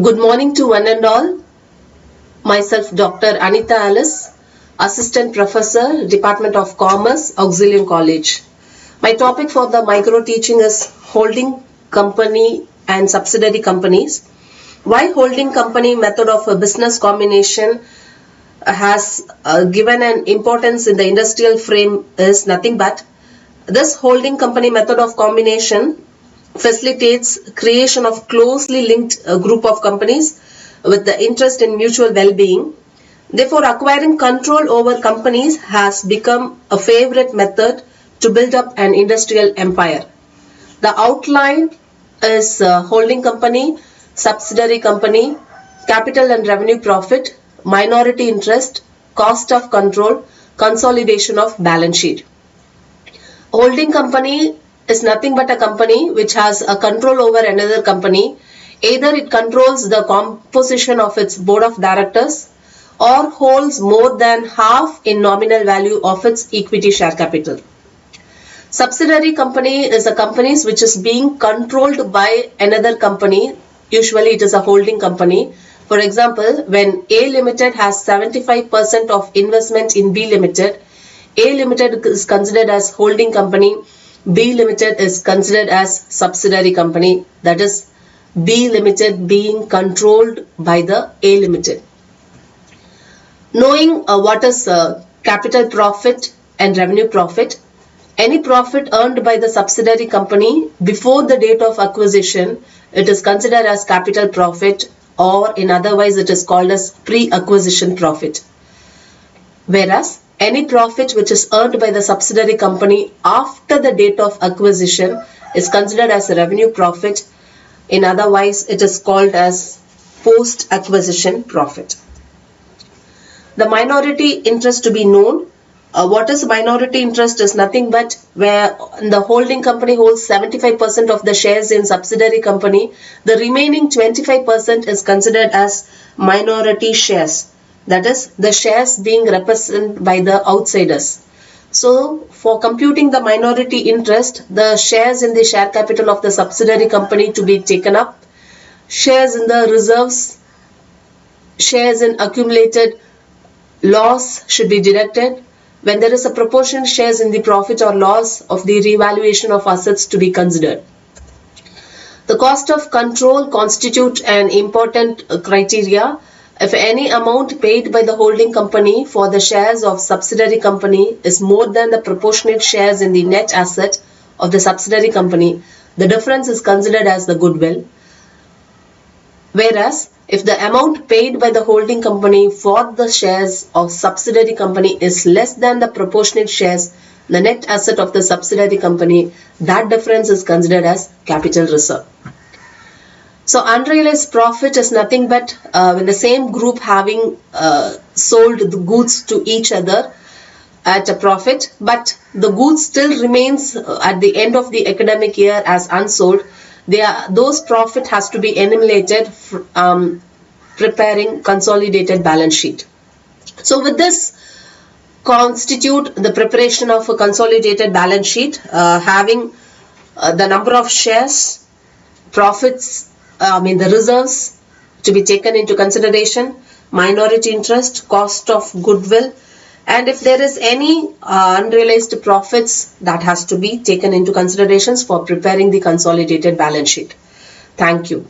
Good morning to one and all. Myself, Dr. Anita Alice, Assistant Professor, Department of Commerce, Auxilium College. My topic for the micro teaching is holding company and subsidiary companies. Why holding company method of a business combination has given an importance in the industrial frame is nothing but this holding company method of combination facilitates creation of closely linked group of companies with the interest in mutual well-being. Therefore, acquiring control over companies has become a favorite method to build up an industrial empire. The outline is holding company, subsidiary company, capital and revenue profit, minority interest, cost of control, consolidation of balance sheet. Holding company is nothing but a company which has a control over another company. Either it controls the composition of its board of directors or holds more than half in nominal value of its equity share capital. Subsidiary company is a company which is being controlled by another company. Usually it is a holding company. For example, when A Limited has 75% of investment in B Limited, A Limited is considered as holding company, B Limited is considered as subsidiary company, that is B Limited being controlled by the A Limited. Knowing what is capital profit and revenue profit, any profit earned by the subsidiary company before the date of acquisition, it is considered as capital profit, or in otherwise it is called as pre-acquisition profit. Whereas any profit which is earned by the subsidiary company after the date of acquisition is considered as a revenue profit. In otherwise, it is called as post-acquisition profit. The minority interest to be known. What is minority interest is nothing but where the holding company holds 75% of the shares in subsidiary company, the remaining 25% is considered as minority shares. That is, the shares being represented by the outsiders. So, for computing the minority interest, the shares in the share capital of the subsidiary company to be taken up, shares in the reserves, shares in accumulated loss should be deducted. When there is a proportion shares in the profit or loss of the revaluation of assets to be considered. The cost of control constitute an important criteria. If any amount paid by the holding company for the shares of subsidiary company is more than the proportionate shares in the net asset of the subsidiary company, the difference is considered as the goodwill. Whereas, if the amount paid by the holding company for the shares of subsidiary company is less than the proportionate shares, the net asset of the subsidiary company, that difference is considered as capital reserve. So unrealized profit is nothing but when the same group having sold the goods to each other at a profit, but the goods still remains at the end of the academic year as unsold. Those profit has to be eliminated preparing consolidated balance sheet. So with this constitute the preparation of a consolidated balance sheet having the number of shares, profits, the reserves to be taken into consideration, minority interest, cost of goodwill, and if there is any unrealized profits, that has to be taken into considerations for preparing the consolidated balance sheet. Thank you.